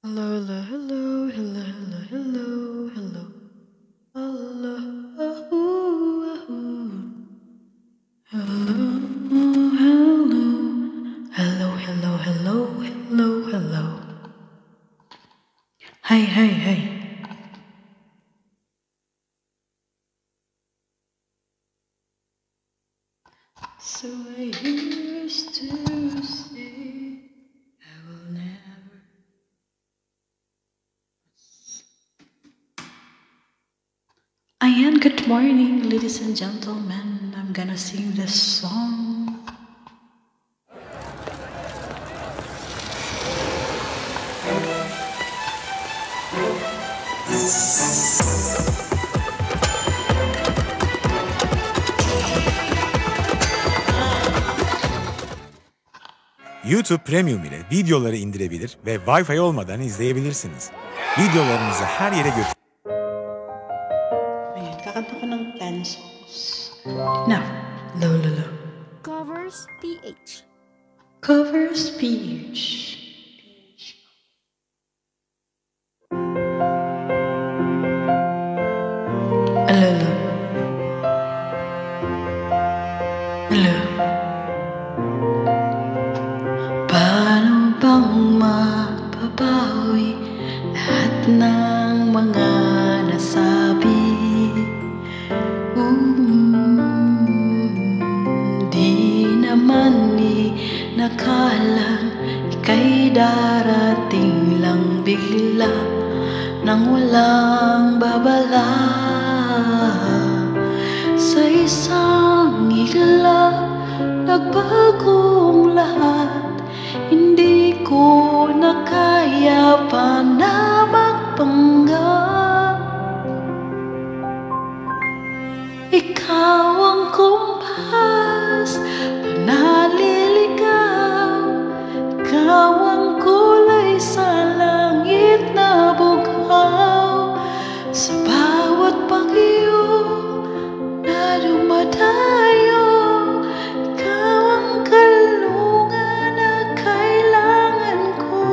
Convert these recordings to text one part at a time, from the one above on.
Hello, hello, hello, hello, hello, hello, hello, hello, hello, hello, hello, hello, hello. Hey, hey, hey. So I used to say I will never. Ayan, good morning, ladies and gentlemen. I'm gonna sing this song. YouTube Premium ile videoları indirebilir ve Wi-Fi olmadan izleyebilirsiniz. Videolarınızı her yere götür. Ayan, kakanta ko ng 10 songs. Now, low, low, low. Covers PH. Covers PH. Hello, hello. Hello. Paano bang mapapawi lahat ng mga nasabi? Di naman nakalang ika'y darating lang bigla nang walang babala. Sa isang iglap nagbagong lahat. Hindi ko na kaya pa na magpanggap. Ikaw ang kumpas, panaliligaw. Ikaw ang kulay sa langit na bughaw. Sa bawat bagyo na dumadayo, ikaw ang kalungan na kailangan ko.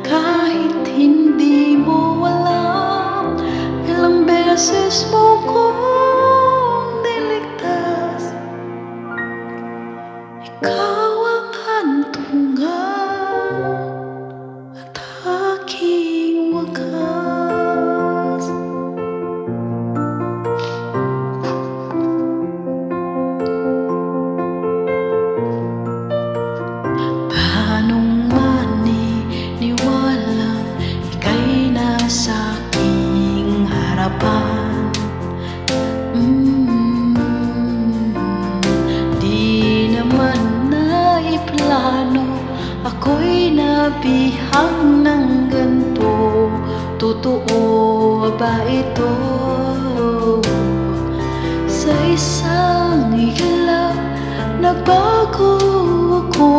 Kahit hindi mo alam, ilang beses mo kong niligtas. Ikaw ang hantungan at aking wakas. Paanong maniniwala ika'y nasa aking harapan? Di naman naiplano, ako'y nabihag ng ganito. Totoo ba ito? Sa isang iglap nagbago ako.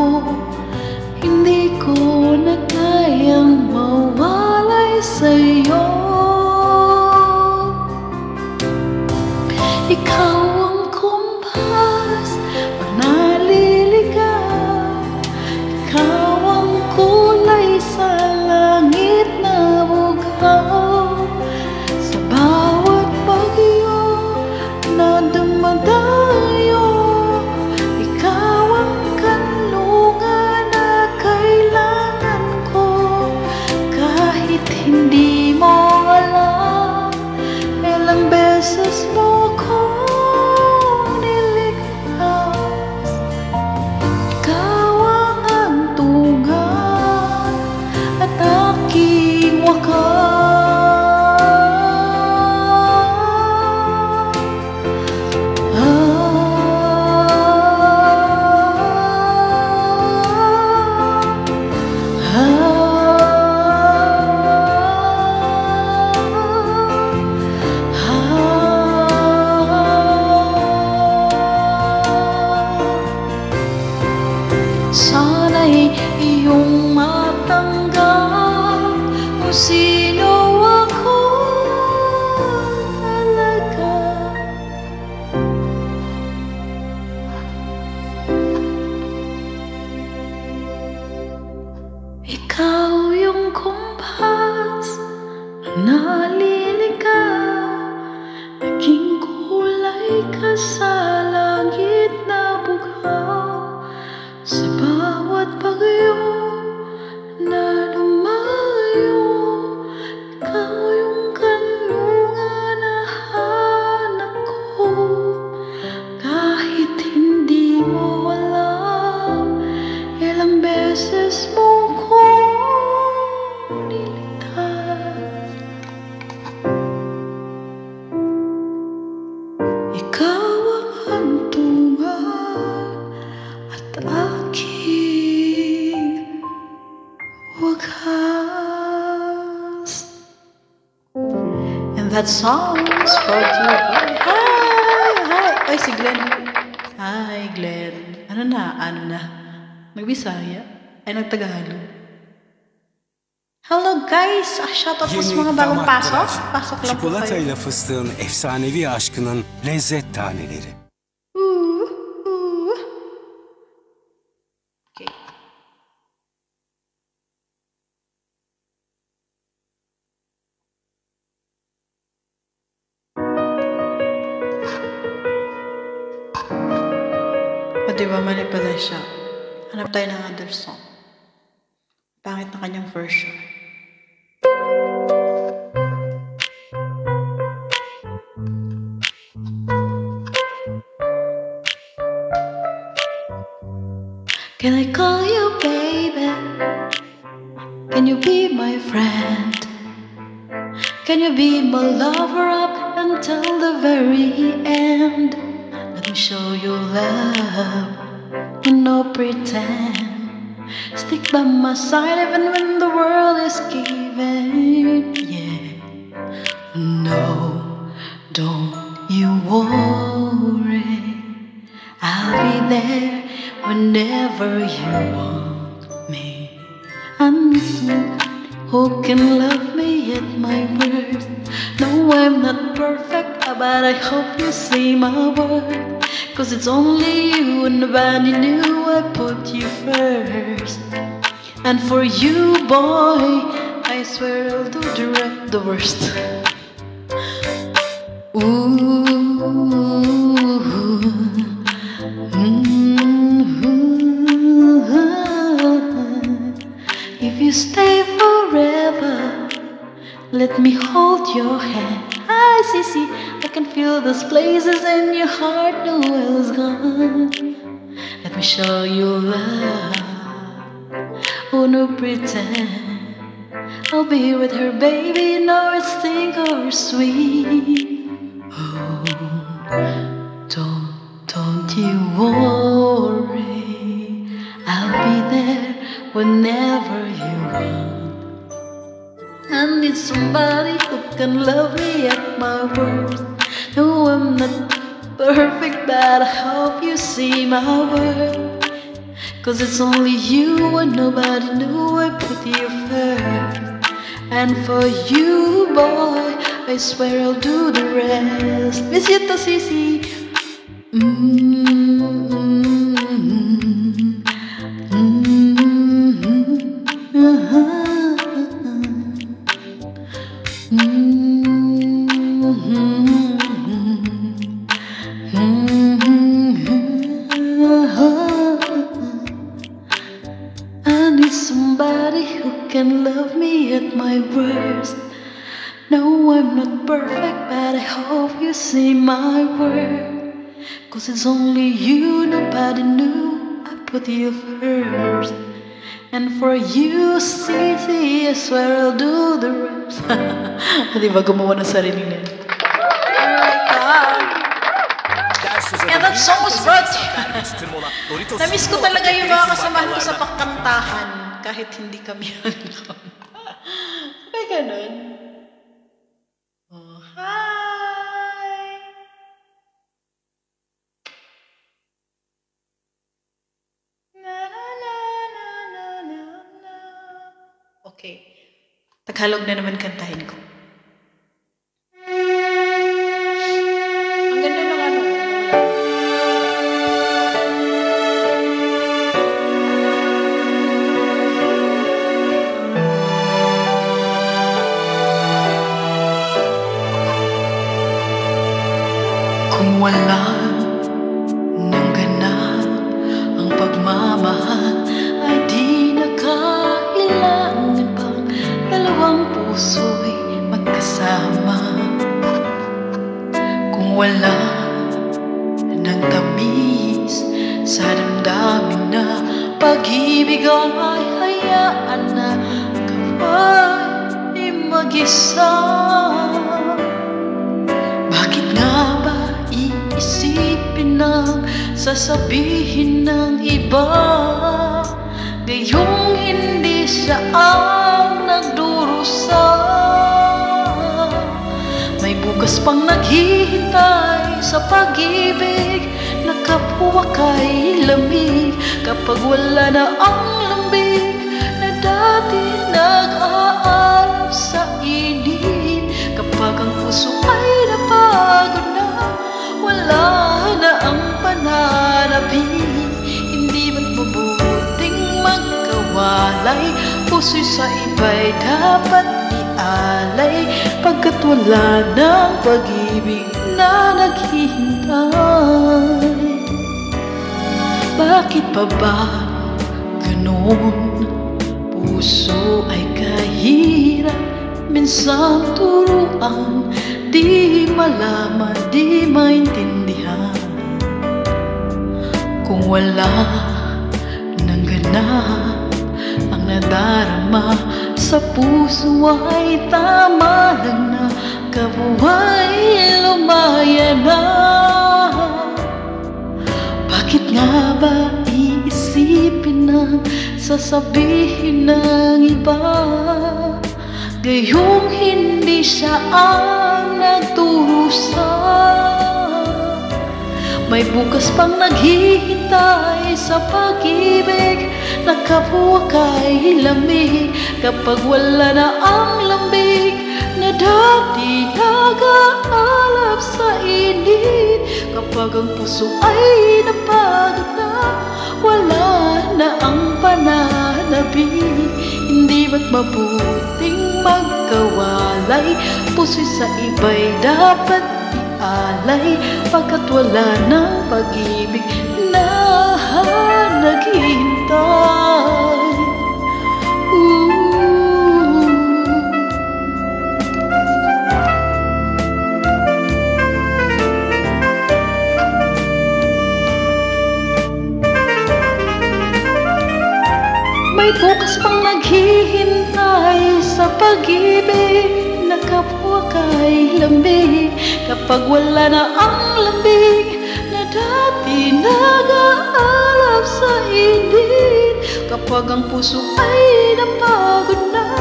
Hindi ko na kayang mawalay sa'yo. Ikaw ang kumpas, panaliligaw. Ikaw ang kulay sa langit na bughaw. Sa bawat bagyo na dumadayo, ikaw ang kanlungan na kailangan ko. Kahit hindi mo alam, ilang beses mo kong niligtas. Ikaw ang hantungan at aking wakas. Sana'y iyong matanggap kung sino ako talaga. Ikaw yung kumpas, aking wakas. And that song's brought to you by Hi! Ay, si Glenn. Hi, Glenn. Ano na? Nagbisaya? Ay, nagtagalog. Hello guys! Shoutout po sa mga bagong pasok. Pasok lang po kayo. Çikolatayla fıstığın efsanevi aşkının lezzet taneleri. Okay. O diba, mali pala siya. Hanap tayo ng other song. Pangit na kanyang version. Can I call you baby? Can you be my friend? Can you be my lover up until the very end? Let me show you love, no pretend. Stick by my side even when the world is giving. Yeah. No, don't you worry. I'll be there whenever you want me. I need somebody who can love me at my worst. No, I'm not perfect, but I hope you see my worth. 'Cause it's only you and nobody knew I put you first. And for you, boy, I swear I'll do the worst. If you stay forever, let me hold your hand. Hi, Sissy, I can feel those places in your heart no else gone. Let me show you love, oh no pretend. I'll be with her, baby, you know it's think or sweet. Oh, don't you worry, I'll be there whenever you want. I need somebody who can love me at my worst. No, I'm not perfect, but I hope you see my worth. 'Cause it's only you and nobody knew I put you first. And for you, boy, I swear I'll do the rest. Miss you to Sissy. I need somebody who can love me at my worst. No, I'm not perfect, but I hope you see my worth. 'Cause it's only you, nobody knew I put you first. And for you, Sissy, I swear I'll do the rest. Di ba gumawa ng sarili nila? And that song was brought. Na-miss ko talaga yung mga kasamahan ko sa pagkantahan kahit hindi kami ano. May ganun. Oh, hi! Na, na, na, na, na, na, na. Okay. Tagalog na naman kantahin ko. Ang ganda ng ano. Kung wala nang ganap ang pagmamahal, ay di na kailangan pang dalawang puso'y magkasama. Kung wala nang tamis sa damdamin na pag-ibig ay hayaan na kapag mag-isa. Bakit nga ba iisipin ang sasabihin ng iba? iba. Gayong hindi siya ang nagdurusa. May bukas pang naghihintay sa pag-ibig na kapwa kay lamig. Kapag wala na ang lambig na dati nag-aalab sa init. Kapag ang puso ay napagod na, wala na ang pananabik. Hindi ba't mabuting magkawalay? Puso'y sa iba'y dapat ialay, pagkat wala ng pag-ibig na naghihintay. Bakit pa ba ganon? Puso ay kahirap minsan turuan, di malaman, di maintindihan. Kung wala ng ganap ang nadarama sa puso, ay tama lang na kabuhay lumaya na. Bakit nga ba iisipin ng sasabihin ng iba? Gayong hindi siya ang nagturusa. May bukas pang naghihintay sa pag-ibig na kapwa kay lamig. Kapag wala na ang lambig na dati nag-aalab sa init. Kapag ang puso ay napagod na, wala na ang pananabik. Hindi ba't mabuting magkawalay? Puso'y sa iba'y dapat ialay, pagkat wala ng pag-ibig na naghihintay. May bukas pang naghihintay sa pag-ibig na kapwa kay lamig. Kapag wala na ang lambig na dati nag-aalab sa init. Kapag ang puso ay napagod na,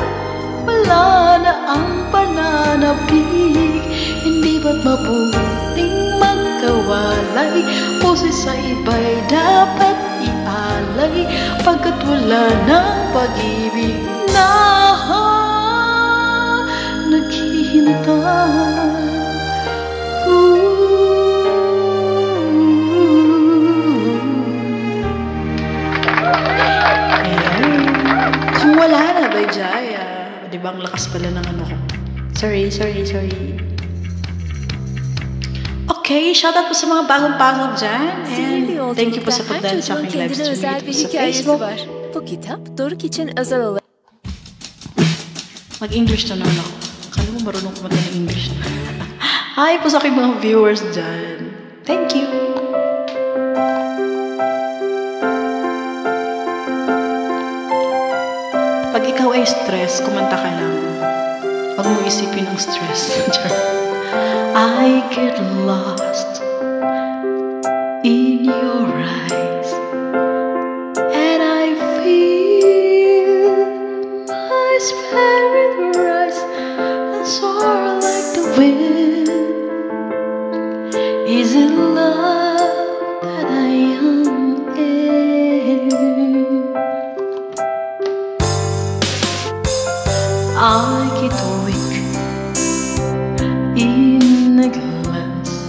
wala na ang pananabik. Hindi ba't mabuting magkawalay? Puso'y sa iba'y dapat ialay, pagkat wala ng pag-ibig na naghihintay. Kung wala na ba, Jaya? Di ba ang lakas pala ng ano ko? Sorry. Okay, shoutout po sa mga bagong-pasok dyan. And thank you po sa pagdaan sa aking live stream dito sa Facebook. Bu kitap Doruk için özel olarak. Mag-English na naman ako. Kala mo marunong kumanta ng English na. Hi po sa aking mga viewers dyan. Thank you. Pag ikaw ay stress, kumanta ka lang. Huwag mo isipin ang stress. I get lost in your eyes, and I feel my spirit rise and soar like the wind. Is it love that I am in? I get weak in a glance.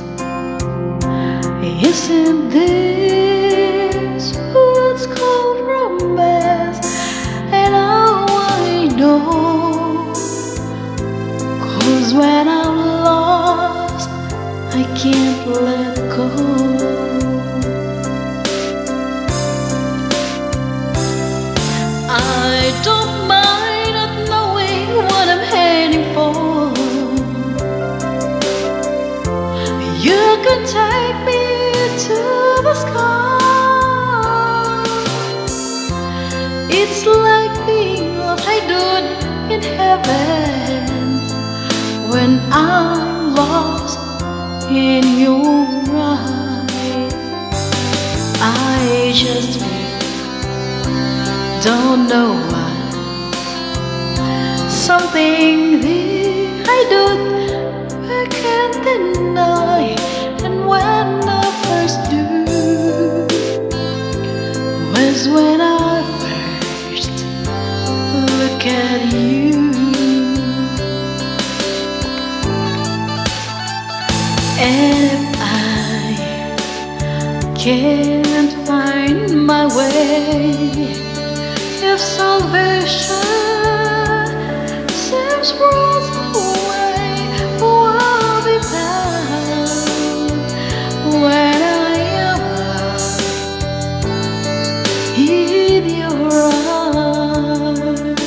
Isn't this what's called romance? And now I know, 'cause when I'm lost, I can't let go. I don't mind not knowing what I'm heading for. You can take me to the sky. It's like being hidden in heaven when I'm lost in your eyes. I just feel don't know why. Something that I do, I can't deny. And when I first do was when I first look at you. And if I can't find my way, if salvation seems worlds away, oh, I'll be found when I am lost in your arms.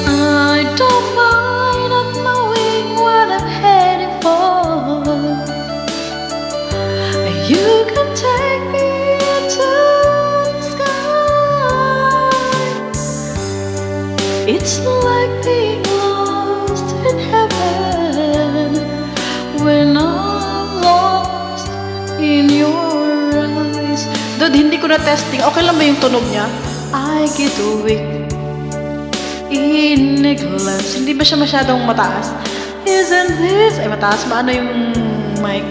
I don't mind not knowing what I'm heading for. You can take me to the sky. It's like being lost in heaven when I'm lost in your eyes. Dude, hindi ko na testing. Okay lang ba yung tunog niya? I get weak in a glance. Hindi ba siya masyadong mataas? Isn't this... Ay, mataas ba? Ano yung mic?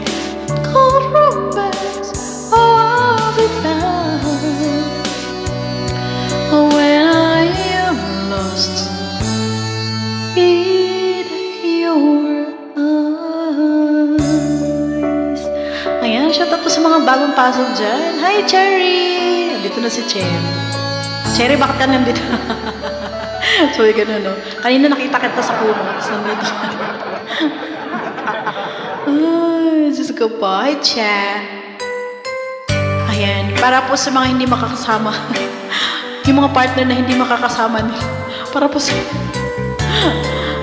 Cold romance, oh, I'll be found when I am lost in your eyes. Ayan, shout out po sa mga bagong pasok dyan. Hi, Cherry! Dito na si Cherry. Cherry, bakit ka nandito? So, gano'n, no? Kanina nakita kita sa puno. Tapos nandito. Ay, Diyos ko po. Hi, Cha. Ayan. Para po sa mga hindi makakasama. Yung mga partner na hindi makakasama nila. Para po sa...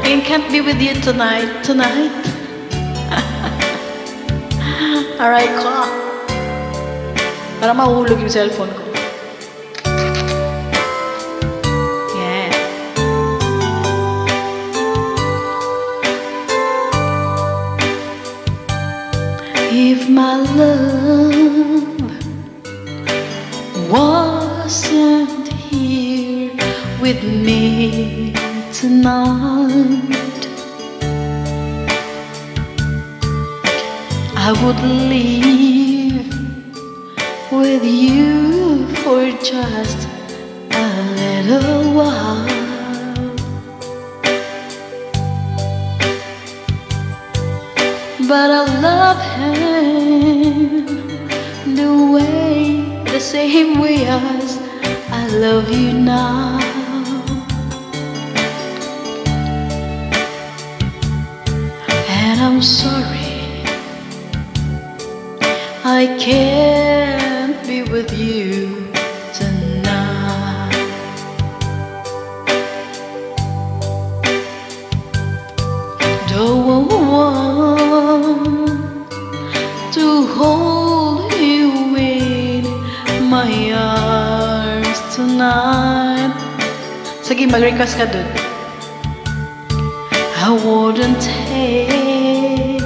I can't be with you tonight. Tonight. Alright, ko. Para mahulog yung cellphone ko. Yeah. If my love wasn't here with me tonight, I would leave with you for just a little while. But I love him the same way as I love you now. And I'm sorry I can't be with you tonight. Don't want to hold you in my arms tonight. Sige, mag-request ka dun. I wouldn't take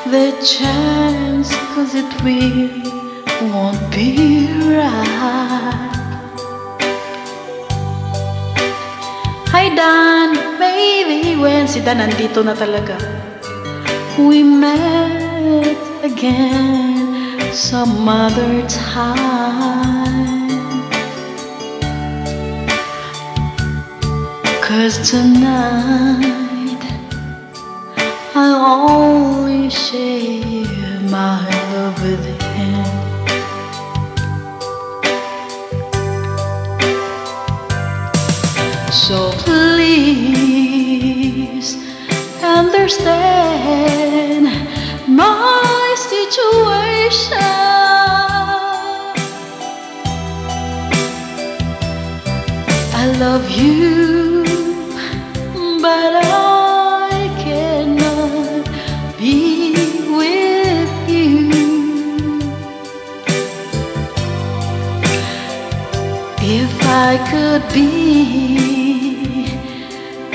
the chance, 'cause it won't be right. Hi Dan, maybe when si Dan nandito na talaga, we met again some other time. 'Cause tonight I'll only share my love with him. So please understand my situation. I love you, but I cannot be with you. If I could be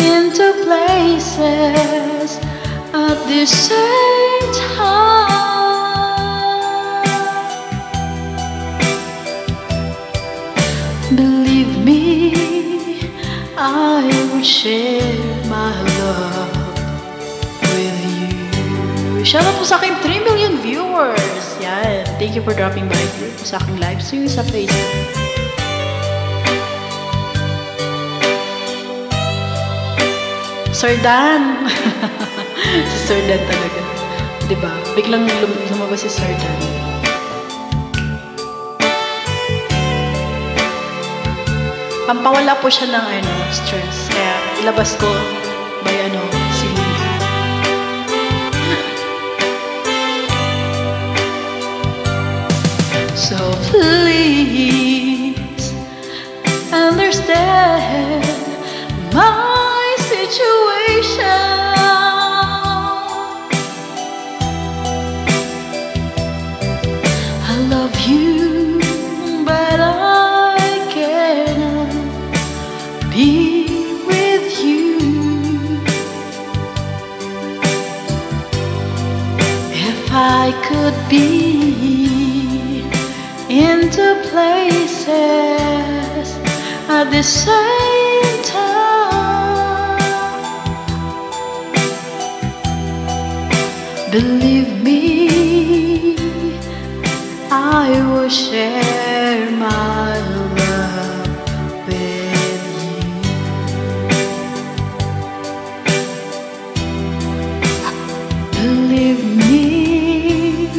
in two places at the same time, would share my love with you. Shout out po sa aking 3 million viewers. Yan. Thank you for dropping by here sa aking live stream sa Facebook. Sir Dan. Si Sir Dan talaga. Diba? Biglang lumabas si Sir Dan. Pampawala po siya ng stress. Kaya ilabas ko by singing. So please understand my situation. I love you, but I cannot be with you. If I could be in two places at the same time, believe me, I will share my love with you. Believe me,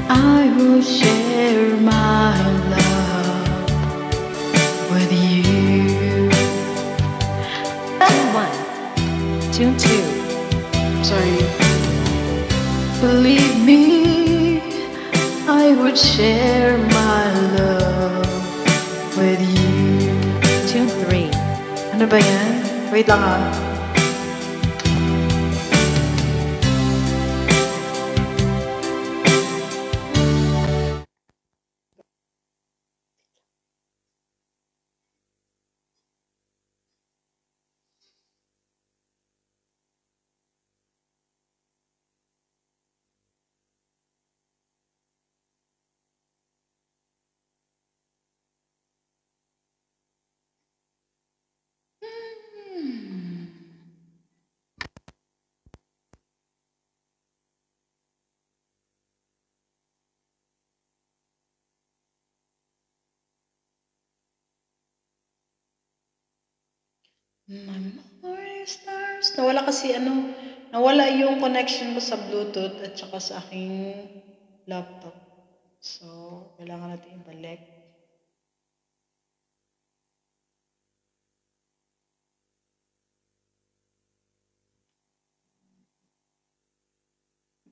I will share my love with you. 2-1, 2-2. Sorry. Believe me, I would share my love with you. 2-3. Ano ba yan? Wait lang ah. My morning stars. Nawala kasi nawala yung connection ko sa Bluetooth at saka sa aking laptop. So, kailangan natin ibalik.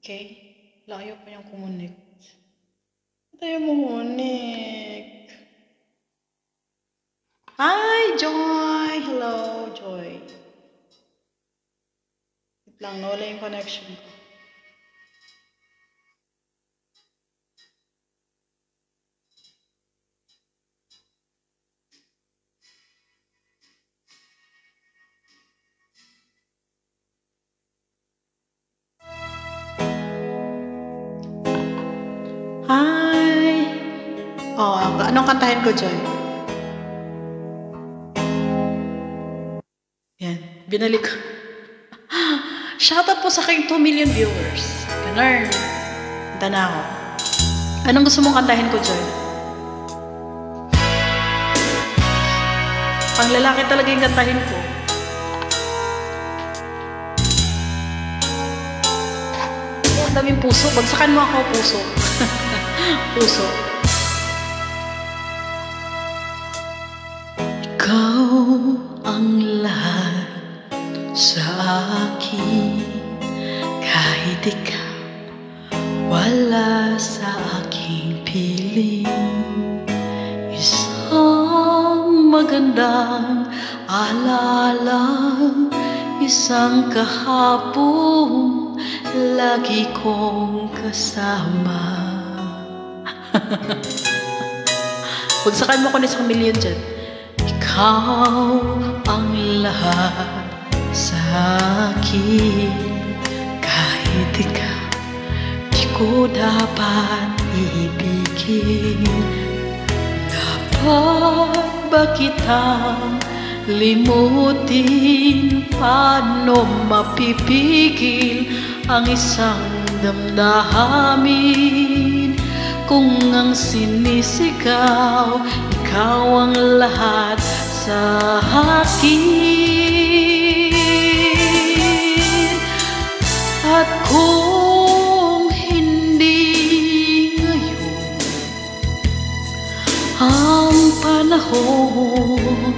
Okay. Layo pa yung kumonek. Tayo kumonek. Hi, Joy! Hello, Joy. Wait lang, nawala yung connection ko. Hi! Oh, anong kantahin ko, Joy? Yan, binalik ko. Shoutout po sa aking 2 million viewers. Ganun. Handa na ako. Anong gusto mong kantahin ko, Joy? Pang lalaki talaga yung kantahin ko. Ang daming puso. Bagsakan mo ako, puso. Puso. Ikaw ang lahat sa akin, kahit ikaw wala sa aking piling. Isang magandang alaala, isang kahapon lagi kong kasama. Bagsakan mo ko na 1 million dyan. Ikaw ang lahat sa akin, kahit ikaw di ko dapat ibigin. Dapat ba kitang limutin. Paano mapipigil ang isang damdamin kung ang sinisigaw ikaw ang lahat sa akin? At kung hindi ngayon ang panahon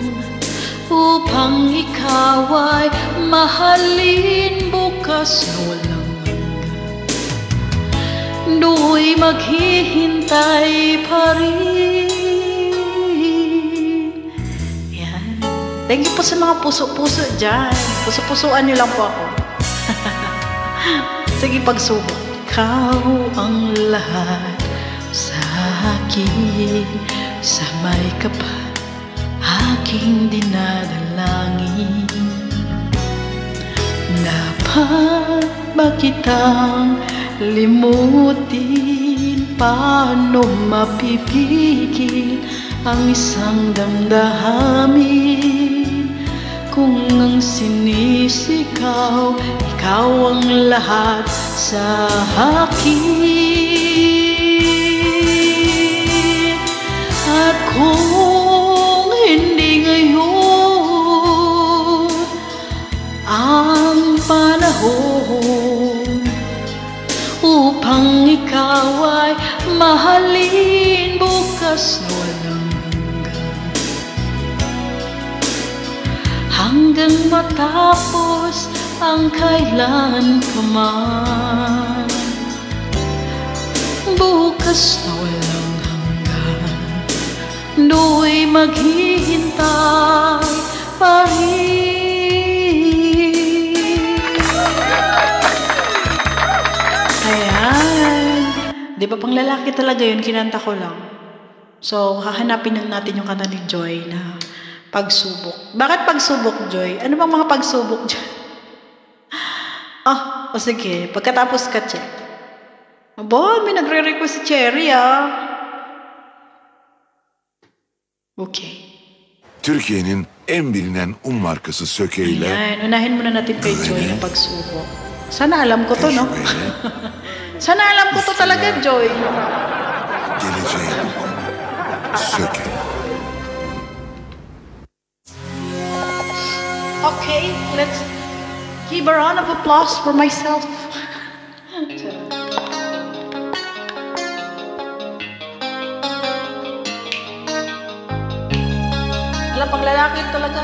upang ikaw ay mahalin, bukas na walang hanggan, do'y maghihintay pa rin. Yan. Thank you po sa mga puso-puso dyan. Puso-pusuan niyo lang po ako. Sige, pagsubok. Ikaw ang lahat sa akin, sa may kapal aking dinadalangin. Dapat ba kitang limutin? Paano mapipigil ang isang damdamin kung ang sinisigaw ikaw ang lahat sa akin? At kung hindi ngayon ang panahon upang ikaw ay mahalin, bukas na walang hanggang matapos ang kailan pa man, bukas na walang hanggan, do'y maghihintay pa rin. Ayan. Di ba pang lalaki talaga yun, kinanta ko lang. So, hahanapin lang natin yung kanta ni Joy na Pagsubok. Bakit pagsubok, Joy? Ano bang mga pagsubok dyan? O sige, pagkatapos ka, check. Aba, may nagre-request si Cherry, Okay. Türkiye'nin en bilinen markası Söke ile Ayan, unahin muna natin kay Joy ng pagsubok. Sana alam ko to, no? Sana alam ko to talaga, Joy. geleceğin Söke. Okay, let's give a round of applause for myself. Alam, pang lalaki talaga.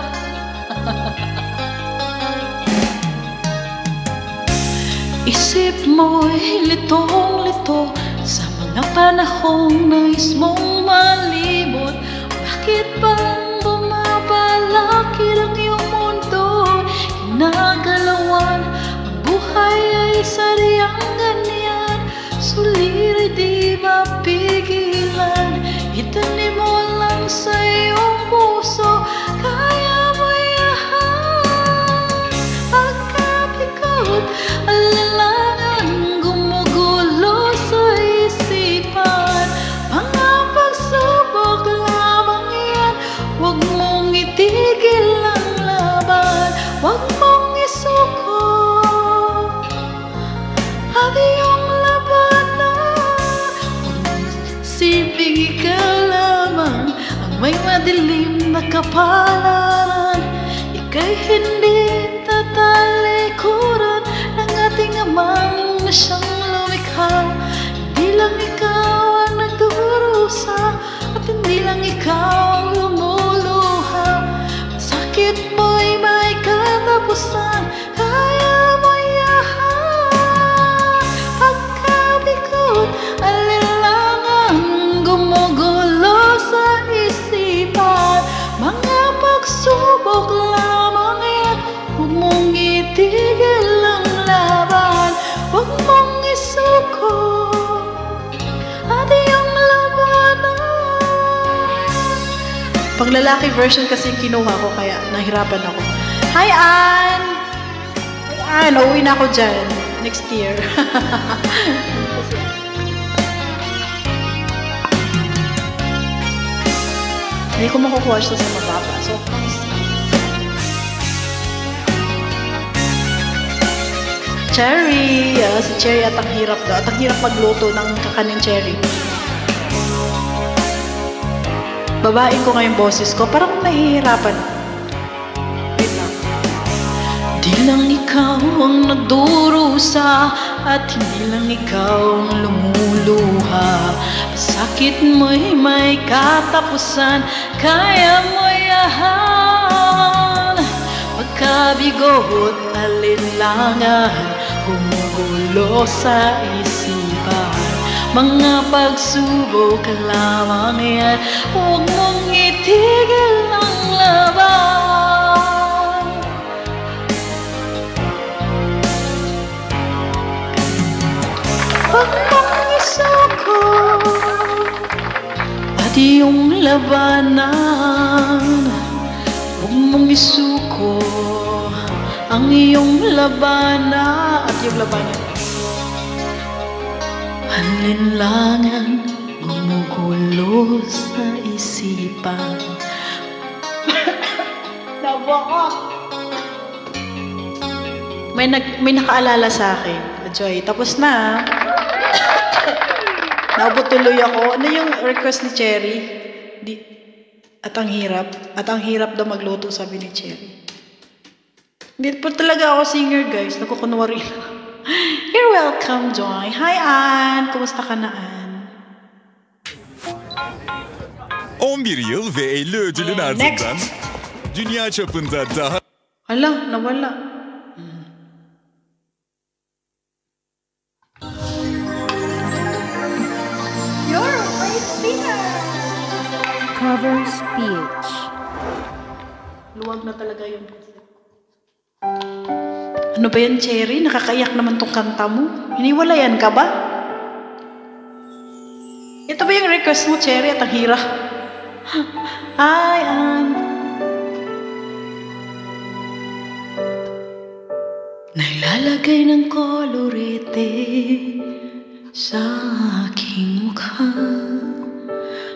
Isip mo'y litong-lito sa mga panahong nais mong malibot. Bakit bang bumabalakid ang iyong mundo? Hinagalawan, ang buhay ay sadyang ganyan. Sulira't di mapigilan, itanim mo lang sa iyong puso. Kaya mo yahan, pagkapikot, alalangan, gumugulo sa isipan. Mga pagsubok lamang yan, huwag mong itigil ang laban, huwag mong isuko at iyong labanan. Huwag mong siping ikaw lamang ang may madilim na kapalaran. Ika'y hindi tatalikuran ng ating amang na siyang lumikha. Hindi lang ikaw ang nagdurusa at hindi lang ikaw ang lumuluha. Masakit mo'y may katapusan, kaya mo yahan. Pagkabikot, alilangan, gumugulo sa isipan. Mga pagsubok lamang yan, huwag mong itigil ang laban, huwag mong isuko at iyong labanan. Pang lalaki version kasi kinuha ko, kaya nahirapan ako. Hi, Ann! Hi, Ann, uuwi na ako dyan next year. Hindi ko makukuha siya sa mababa. So, Cherry. Si Cherry at ang hirap daw. At ang hirap magluto ng kakanin Cherry. Babae ko ngayong boses ko. Parang nahihirapan. Wait lang. Di lang ikaw ang nagdurusa at hindi lang ikaw ang lumuluha. Sakit mo'y may katapusan, kaya mo'y yahan. Magkabigo't alinlangan, gumugulo sa isipan. Mga pagsubok lamang yan, huwag mong itigil ang laban. Huwag mong isuko at iyong labanan. Huwag mong isuko ang iyong labanan. At iyong labanan. Alinlangan gumugulo sa isipan. May nakaalala sa akin, Joy. Tapos na. Naubot tuloy ako. Ano yung request ni Cherry? At ang hirap daw magluto, sabi ni Cherry. Hindi po talaga ako singer, guys. Nagkukunwari lang. You're welcome, Joy. Hi, Ann. Kumusta ka na, Ann? 11 yıl ve 50 ödülün ardından dünya çapında daha... Hala, nawala. You're a great singer. Cover speech. Luwag na talaga yun. Ano ba yan, Cherry? Nakakaiyak naman tong kanta mo. Hiniwalayan ka ba? Ito ba yung request mo, Cherry? At ang hirap. Hi, Ann. Nailalagay ng kolorete sa aking mukha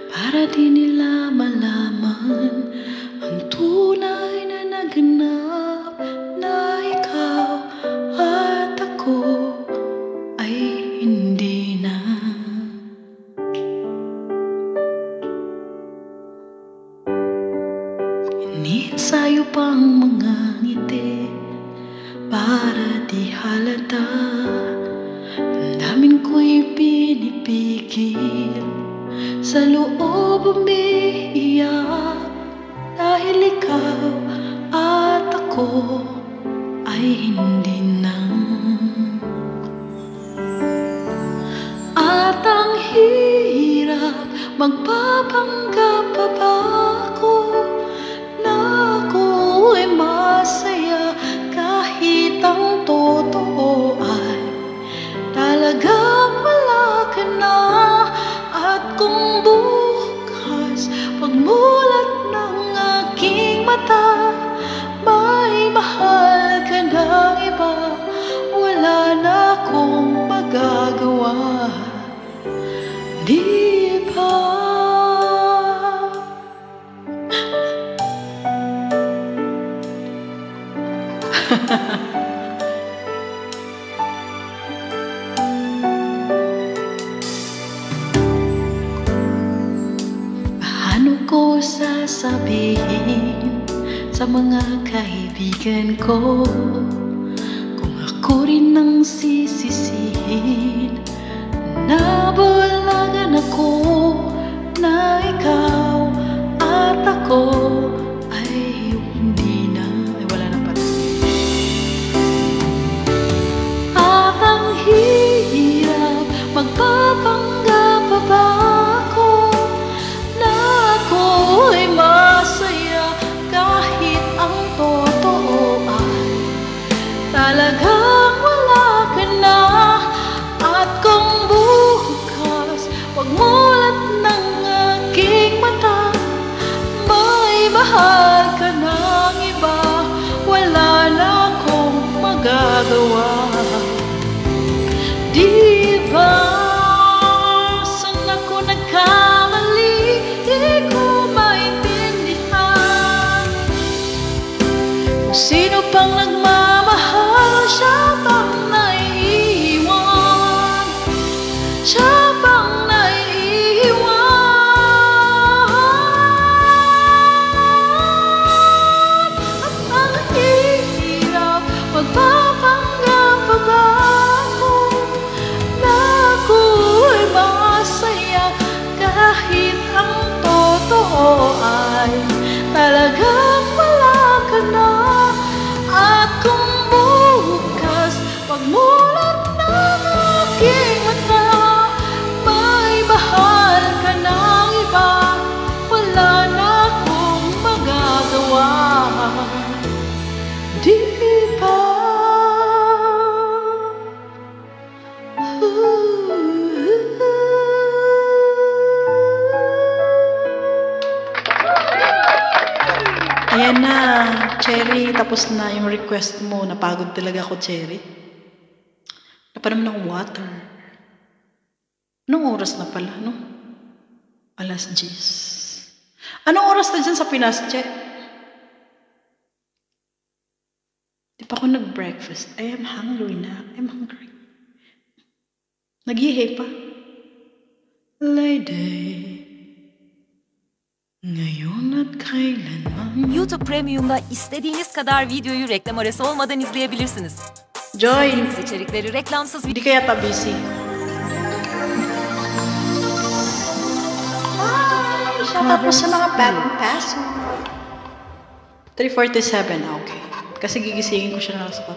para di nila malaman ang tunay na naganap na ikaw at ako ay hindi na. Iniensayo pang mga ngiti para di halata. Damdamin ko'y pinipigil, sa loob umiiyak, dahil ikaw at ako ay hindi na. At ang hirap, magpapanggap pa ba ako na ako'y masaya kahit ang totoo ay talagang wala ka na. At kung bukas pagmulat ng aking mata may mahal ka ng iba, wala na akong magagawa, di ba? Paano ko sasabihin sa mga kaibigan ko kung ako rin ang sisisihin? Nabulagan ako na ikaw at ako ay hindi na. Ay, wala na pala. At ang hirap, magpapanggap pa ba ako na ako ay masaya kahit ang totoo ay talagang wala ka na. At kung bukas pagmulat ng aking mata may mahal ka ng iba, wala na akong magagawa, di ba? Saan ako nagkamali? Di ko maintindihan. Kung sino pang nagmamahal, siya bang ay talagang wala ka na. At kung bukas pagmulat ng aking mata, may bahal ka ng iba, wala na akong magagawa. Di ba? Ayan na, Cherry, tapos na yung request mo. Napagod talaga ako, Cherry. Napanom ng water. Anong oras na pala, no? 10:00. Anong oras na dyan sa Pinas, Che? Di pa ako nag-breakfast. I am hungry na. I'm hungry. Nag-ihi pa. Lady, ngayon at kailanman. YouTube Premium'da istediğiniz kadar videoyu reklam arası olmadan izleyebilirsiniz. Joy, İstediğiniz içerikleri reklamsız hindi kaya ta busy. Ay, shout out sa mga bagong paso. 3:47, okay. Kasi gigisingin ko siya na alas 4.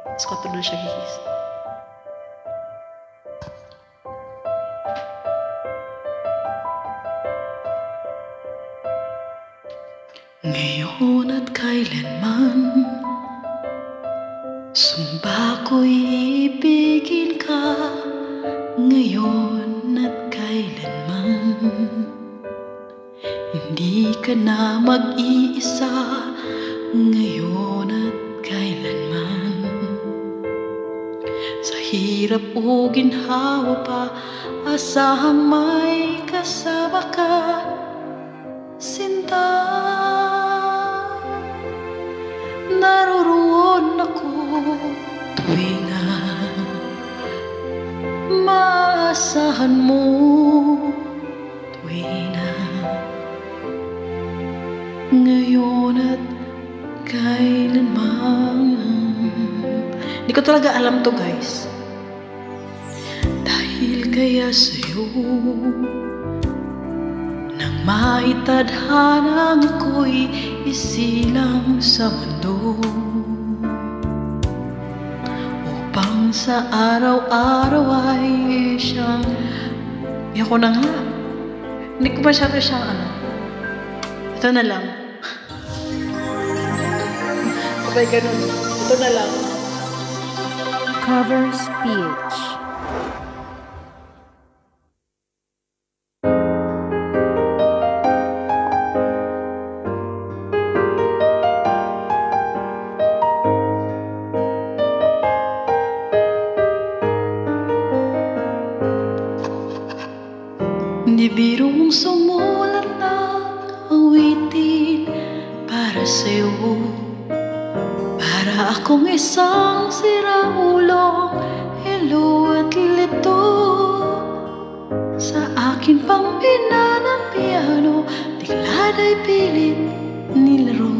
Alas 4 doon siya gigising. Ngayon at kailanman, sumba ko'y ibigin ka. Ngayon at kailanman, hindi ka na mag-iisa. Ngayon at kailanman, sa hirap o ginhawa pa, asahang may kasama ka, sinta. Naroroon ako tuwing maasahan mo, tuwing ngayon at kailanman. Hindi ko talaga alam to, guys. Dahil kaya sa'yo nang maitadhanang ko'y isilang sa mundo, upang sa araw-araw ay siyang ako na nga. Hindi ko masyado siyang ito na lang. Sabay ganun. Ito na lang. Cover speech. Hindi birong sumulat ng awitin para sa'yo, para akong isang siraulong hilo at lito. Sa akin pang ng piano, tiglad ay pilit nilaro.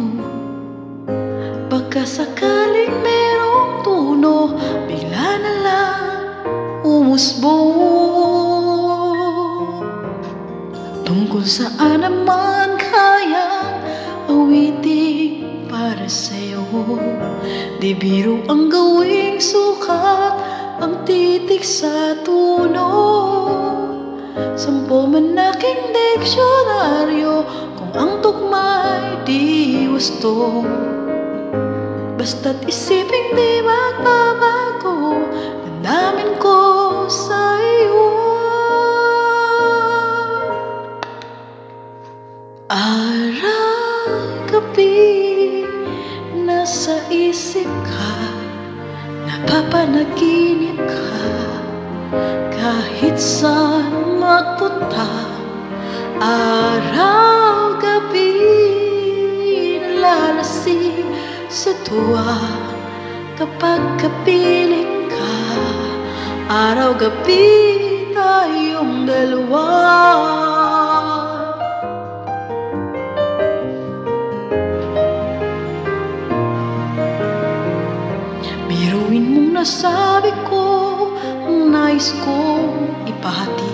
Pagkasakaling merong tuno, bigla na lang umusbong. Tungkol saan naman kayang awitin para sa'yo, di biro ang gawing sukat, ang titik sa tuno. 10 man aking diksyonaryo, kung ang tugma'y di gusto, basta't isiping di magbabago, damdamin ko sa iyo. Araw-gabi, nasa isip ka, napapanaginip ka, kahit saan magpunta. Araw-gabi, nalalasing sa tuwa, kapag kapiling ka. Araw-gabi, tayong dalawa. Biruin mong nasabi ko ang nais kong ipahati.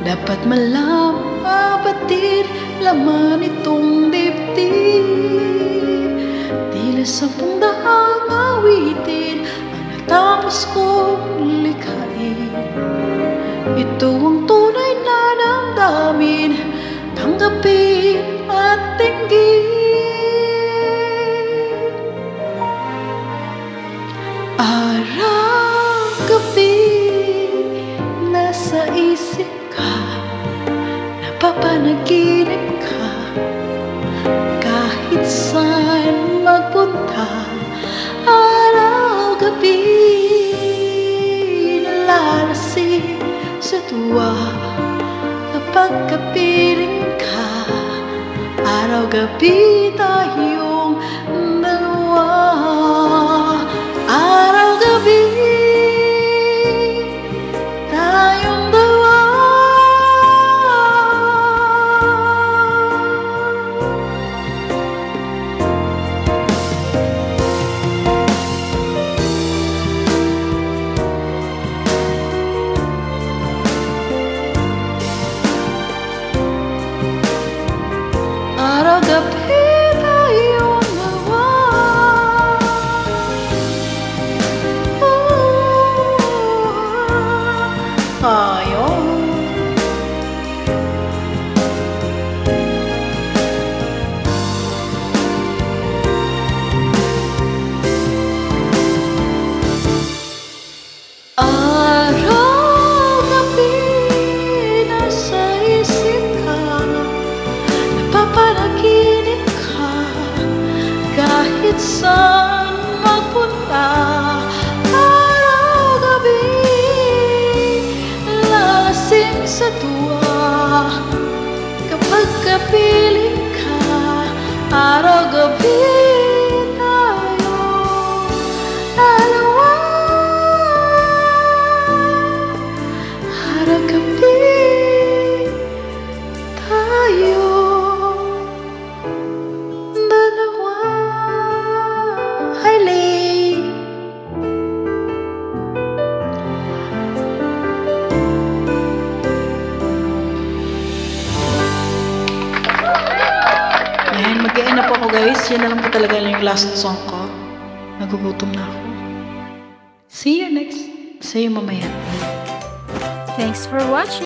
Dapat malaman batid, laman itong dibdib. Tila 10 daang awitin ang natapos kong likhain. Ito ang tunay na damdamin, tanggapin at tinggin. Araw-gabi, nasa isip ka, napapanaginip ka. Kahit saan magpunta, araw-gabi, nalalasing sa tuwa. Kapag kapiling ka, araw-gabi tayong dalawa. Araw-gabi tayong dalawa. Araw-gabi tayong dalawa. Ayun. Araw-gabi, nasa isip ka, napapanaginip ka. Kahit saan magpunta, araw-gabi, lalasing sa tuwa. Kapag kapiling ka, araw-gabi tayong dalawa. Araw-gabi tayong dalawa. Hi, Lay. Ayan, mag-e-end na po ako, guys. Yan na lang po talaga yung last song ko. Nagugutom na ako. See you mamaya. Thanks for watching.